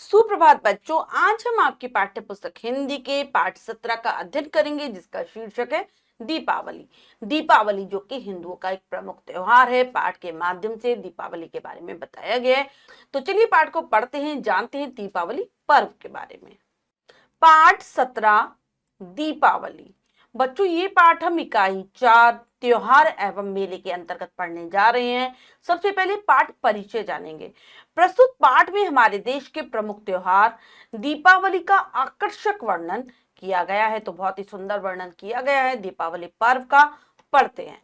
सुप्रभात बच्चों, आज हम आपकी पाठ्य पुस्तक हिंदी के पाठ 17 का अध्ययन करेंगे, जिसका शीर्षक है दीपावली। दीपावली जो कि हिंदुओं का एक प्रमुख त्योहार है। पाठ के माध्यम से दीपावली के बारे में बताया गया है। तो चलिए पाठ को पढ़ते हैं, जानते हैं दीपावली पर्व के बारे में। पाठ 17 दीपावली। बच्चों, ये पाठ हम इकाई 4 त्योहार एवं मेले के अंतर्गत पढ़ने जा रहे हैं। सबसे पहले पाठ परिचय जानेंगे। प्रस्तुत पाठ में हमारे देश के प्रमुख त्योहार दीपावली का आकर्षक वर्णन किया गया है। तो बहुत ही सुंदर वर्णन किया गया है दीपावली पर्व का। पढ़ते हैं।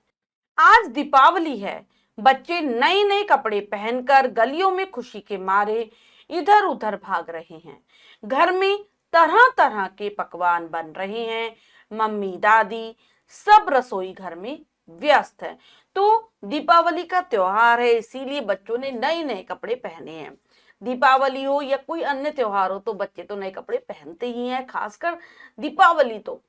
आज दीपावली है। बच्चे नए नए कपड़े पहनकर गलियों में खुशी के मारे इधर उधर भाग रहे हैं। घर में तरह तरह के पकवान बन रहे हैं। मम्मी दादी सब रसोई घर में व्यस्त है। तो दीपावली का त्योहार है, इसीलिए बच्चों ने नए नए कपड़े पहने हैं। दीपावली हो या कोई अन्य त्योहार हो, तो बच्चे तो नए कपड़े पहनते ही हैं। खासकर दीपावली तो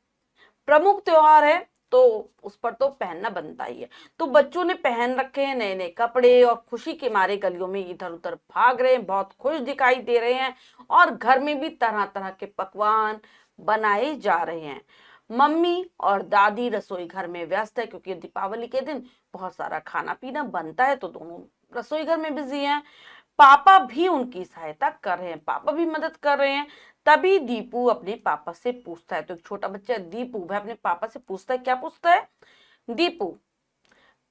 प्रमुख त्योहार है, तो उस पर तो पहनना बनता ही है। तो बच्चों ने पहन रखे हैं नए नए कपड़े और खुशी के मारे गलियों में इधर उधर भाग रहे हैं, बहुत खुश दिखाई दे रहे हैं। और घर में भी तरह तरह के पकवान बनाए जा रहे हैं। मम्मी और दादी रसोई घर में व्यस्त है, क्योंकि दीपावली के दिन बहुत सारा खाना पीना बनता है, तो दोनों रसोई घर में बिजी हैं। पापा भी उनकी सहायता कर रहे हैं, पापा भी मदद कर रहे हैं। तभी दीपू अपने पापा से पूछता है। तो एक छोटा बच्चा दीपू वह अपने पापा से पूछता है। क्या पूछता है? दीपू,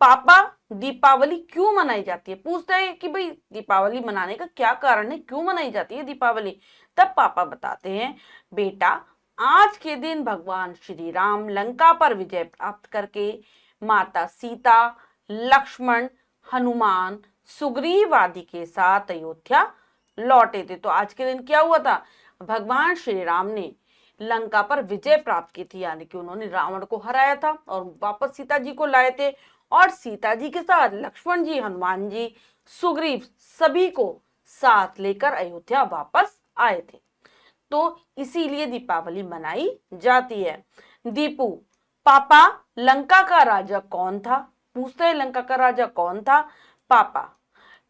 पापा दीपावली क्यों मनाई जाती है? पूछता है कि भाई दीपावली मनाने का क्या कारण है, क्यों मनाई जाती है दीपावली? तब पापा बताते हैं, बेटा आज के दिन भगवान श्री राम लंका पर विजय प्राप्त करके माता सीता, लक्ष्मण, हनुमान, सुग्रीव आदि के साथ अयोध्या लौटे थे। तो आज के दिन क्या हुआ था? भगवान श्री राम ने लंका पर विजय प्राप्त की थी, यानी कि उन्होंने रावण को हराया था और वापस सीता जी को लाए थे। और सीता जी के साथ लक्ष्मण जी, हनुमान जी, सुग्रीव सभी को साथ लेकर अयोध्या वापस आए थे। तो इसीलिए दीपावली मनाई जाती है। दीपू, पापा लंका का राजा कौन था? पूछते हैं, लंका का राजा कौन था? पापा,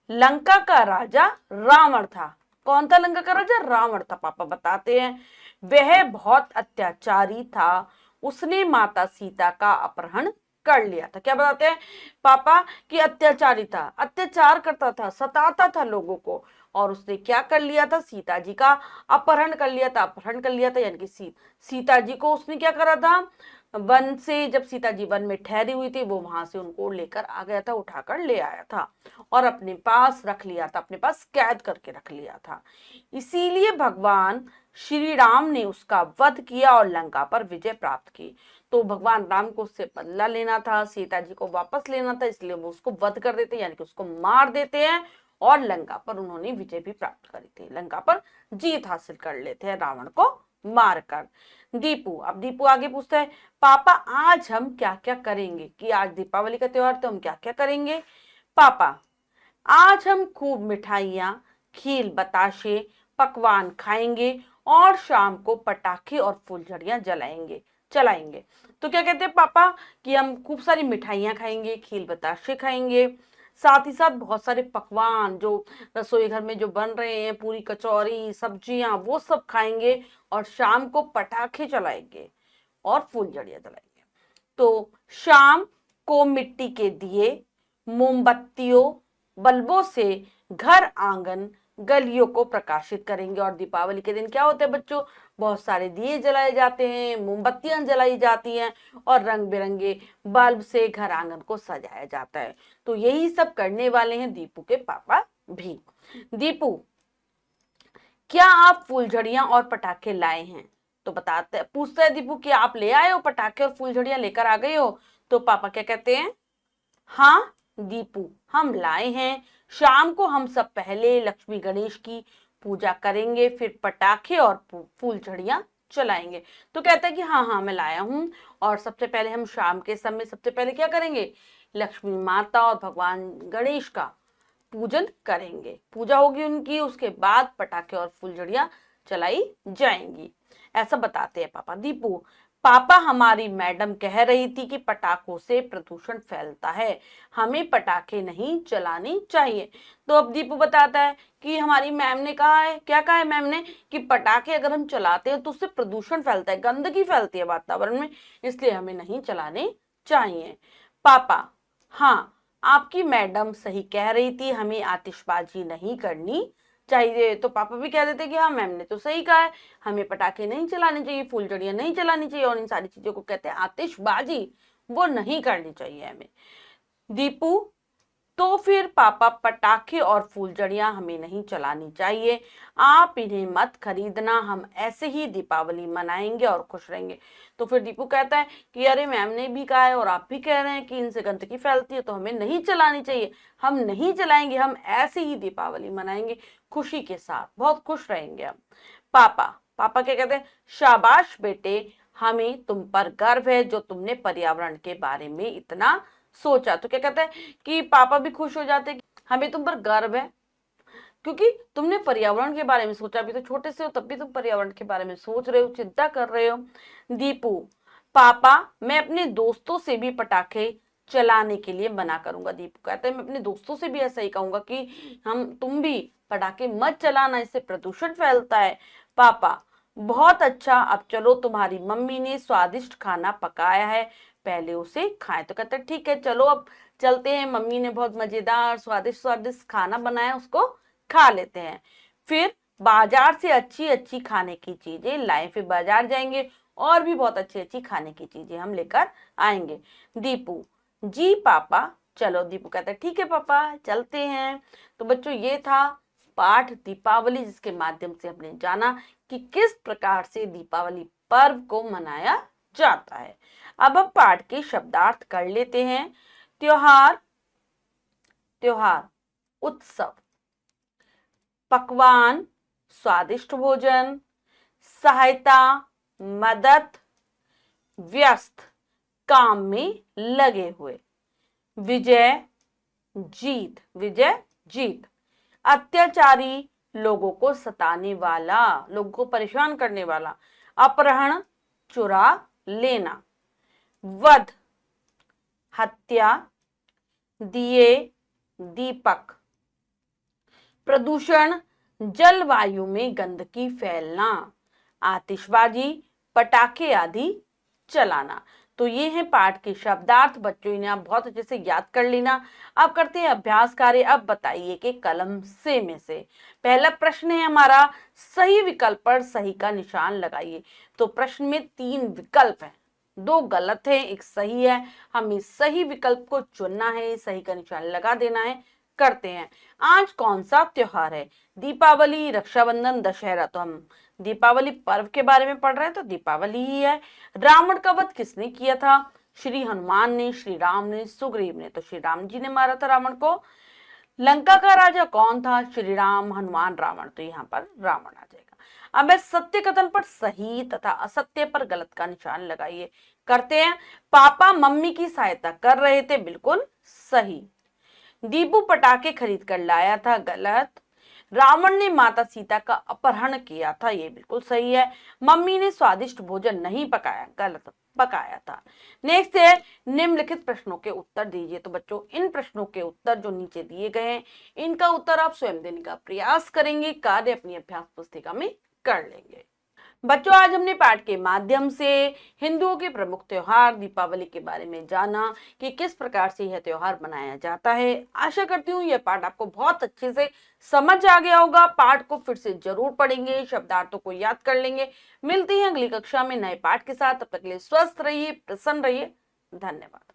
लंका का राजा रावण था। कौन था लंका का राजा? रावण था। पापा बताते हैं, वह बहुत अत्याचारी था, उसने माता सीता का अपहरण कर लिया था। क्या बताते हैं पापा? कि अत्याचारी था, अत्याचार करता था, सताता था लोगों को। और उसने क्या कर लिया था? सीता जी का अपहरण कर लिया था। अपहरण कर लिया था यानी कि सीता जी को उसने क्या करा था? वन से, जब सीता जी वन में ठहरी हुई थी, वो वहां से उनको लेकर आ गया था, उठाकर ले आया था और अपने पास रख लिया था, अपने पास कैद करके रख लिया था। इसीलिए भगवान श्री राम ने उसका वध किया और लंका पर विजय प्राप्त की। तो भगवान राम को उससे बदला लेना था, सीता जी को वापस लेना था, इसलिए वो उसको वध कर देते, यानी कि उसको मार देते हैं। और लंका पर उन्होंने विजय भी प्राप्त करी थी, लंका पर जीत हासिल कर लेते हैं रावण को मारकर। दीपू, अब दीपू आगे पूछता है, पापा आज हम क्या क्या करेंगे? कि आज दीपावली का त्योहार, तो हम क्या क्या करेंगे? पापा, आज हम खूब मिठाइयाँ, खील बताशे, पकवान खाएंगे और शाम को पटाखे और फुलझड़ियां चलाएंगे। तो क्या कहते हैं पापा? कि हम खूब सारी मिठाइयाँ खाएंगे, खील बताशे खाएंगे, साथ ही साथ बहुत सारे पकवान जो रसोई घर में जो बन रहे हैं, पूरी कचौरी सब्जियां, वो सब खाएंगे और शाम को पटाखे चलाएंगे और फुलझड़ियां जलाएंगे। तो शाम को मिट्टी के दिए, मोमबत्तियों, बल्बों से घर आंगन गलियों को प्रकाशित करेंगे। और दीपावली के दिन क्या होता है बच्चों? बहुत सारे दिए जलाए जाते हैं, मोमबत्तियां जलाई जाती हैं और रंग बिरंगे बल्ब से घर आंगन को सजाया जाता है। तो यही सब करने वाले हैं दीपू के पापा भी। दीपू, क्या आप फुलझड़ियां और पटाखे लाए हैं? तो बताते पूछता है दीपू, कि आप ले आए हो पटाखे और फुलझड़ियां लेकर आ गए हो? तो पापा क्या कहते हैं? हाँ दीपू, हम लाए हैं। शाम को हम सब पहले लक्ष्मी गणेश की पूजा करेंगे, फिर पटाखे और फूलझड़ियां चलाएंगे। तो कहता है कि हाँ हाँ मैं लाया हूं। और सबसे पहले हम शाम के समय सबसे पहले क्या करेंगे? लक्ष्मी माता और भगवान गणेश का पूजन करेंगे, पूजा होगी उनकी, उसके बाद पटाखे और फुलझड़ियां चलाई जाएंगी। ऐसा बताते हैं पापा। दीपू, पापा हमारी मैडम कह रही थी कि पटाखों से प्रदूषण फैलता है, हमें पटाखे नहीं चलाने चाहिए। तो अब दीपू बताता है कि हमारी मैम ने कहा है, क्या कहा है मैम ने, कि पटाखे अगर हम चलाते हैं तो उससे प्रदूषण फैलता है, गंदगी फैलती है वातावरण में, इसलिए हमें नहीं चलाने चाहिए। पापा, हाँ आपकी मैडम सही कह रही थी, हमें आतिशबाजी नहीं करनी चाहिए। तो पापा भी कह देते कि हाँ मैम ने तो सही कहा है, हमें पटाखे नहीं चलाने चाहिए, फुलझड़ियां नहीं चलानी चाहिए, और इन सारी चीजों को कहते हैं आतिशबाजी, वो नहीं करनी चाहिए हमें। दीपू, तो फिर पापा पटाखे और फुलझड़ियां हमें नहीं चलानी चाहिए, आप इन्हें मत खरीदना, हम ऐसे ही दीपावली मनाएंगे और खुश रहेंगे। तो फिर दीपू कहता है कि अरे मैम ने भी कहा है और आप भी कह रहे हैं कि इनसे गंदगी फैलती है तो हमें नहीं चलानी चाहिए, हम नहीं चलाएंगे, हम ऐसे ही दीपावली मनाएंगे खुशी के साथ, बहुत खुश रहेंगे हम। पापा पापा क्या कहते हैं, शाबाश बेटे, हमें तुम पर गर्व है जो तुमने पर्यावरण के बारे में इतना सोचा। तो क्या कहते हैं कि पापा भी खुश हो जाते हैं, हमें तुम पर गर्व है क्योंकि तुमने पर्यावरण के बारे में सोचा, अभी तो छोटे से हो तब भी तुम पर्यावरण के बारे में सोच रहे हो, चिंता कर रहे हो। दीपू, पापा मैं अपने दोस्तों से भी पटाखे चलाने के लिए मना करूंगा। दीपू कहते हैं मैं अपने दोस्तों से भी ऐसा ही कहूंगा कि तुम भी पटाखे मत चलाना, इससे प्रदूषण फैलता है। पापा, बहुत अच्छा, अब चलो तुम्हारी मम्मी ने स्वादिष्ट खाना पकाया है, पहले उसे खाएं। तो कहते हैं ठीक है चलो अब चलते हैं, मम्मी ने बहुत मजेदार स्वादिष्ट स्वादिष्ट खाना बनाया, उसको खा लेते हैं। फिर बाजार से अच्छी अच्छी खाने की चीजें लाएं, फिर बाजार जाएंगे और भी बहुत अच्छी अच्छी खाने की चीजें हम लेकर आएंगे। दीपू, जी पापा चलो। दीपू कहता है ठीक है पापा चलते हैं। तो बच्चों ये था पाठ दीपावली, जिसके माध्यम से हमने जाना कि किस प्रकार से दीपावली पर्व को मनाया जाता है। अब हम पाठ के शब्दार्थ कर लेते हैं। त्योहार, त्योहार उत्सव, पकवान स्वादिष्ट भोजन, सहायता मदद, व्यस्त काम में लगे हुए, विजय जीत, विजय जीत, अत्याचारी लोगों को सताने वाला, लोगों को परेशान करने वाला, अपहरण चुरा लेना, वध हत्या, दिए दीपक, प्रदूषण जलवायु में गंदगी फैलना, आतिशबाजी पटाखे आदि चलाना। तो ये है पाठ के शब्दार्थ। बच्चों इन्हें आप बहुत अच्छे से याद कर लेना। अब करते हैं अभ्यास कार्य। अब बताइए कि कलम से में से पहला प्रश्न है हमारा, सही विकल्प पर सही का निशान लगाइए। तो प्रश्न में 3 विकल्प हैं, 2 गलत है, 1 सही है, हमें सही विकल्प को चुनना है, सही का निशान लगा देना है। करते हैं। आज कौन सा त्योहार है, दीपावली, रक्षाबंधन, दशहरा। तो हम दीपावली पर्व के बारे में पढ़ रहे हैं तो दीपावली ही है। रावण का वध किसने किया था, श्री हनुमान ने, श्री राम ने, सुग्रीव ने। तो श्री राम जी ने मारा था रावण को। लंका का राजा कौन था, श्री राम, हनुमान, रावण। तो यहाँ पर रावण आ जाएगा। अब सत्य कथन पर सही तथा असत्य पर गलत का निशान लगाइए। करते हैं। पापा मम्मी की सहायता कर रहे थे, बिल्कुल सही। दीपू पटाखे खरीद कर लाया था, गलत। रावण ने माता सीता का अपहरण किया था, ये बिल्कुल सही है। मम्मी ने स्वादिष्ट भोजन नहीं पकाया, गलत, पकाया था। नेक्स्ट है, निम्नलिखित प्रश्नों के उत्तर दीजिए। तो बच्चों इन प्रश्नों के उत्तर जो नीचे दिए गए हैं, इनका उत्तर आप स्वयं देने का प्रयास करेंगे, कार्य अपनी अभ्यास पुस्तिका में कर लेंगे। बच्चों आज हमने पाठ के माध्यम से हिंदुओं के प्रमुख त्योहार दीपावली के बारे में जाना कि किस प्रकार से यह त्योहार मनाया जाता है। आशा करती हूँ यह पाठ आपको बहुत अच्छे से समझ आ गया होगा। पाठ को फिर से जरूर पढ़ेंगे, शब्दार्थों को याद कर लेंगे। मिलते हैं अगली कक्षा में नए पाठ के साथ, तब तक के लिए स्वस्थ रहिए, प्रसन्न रहिए। धन्यवाद।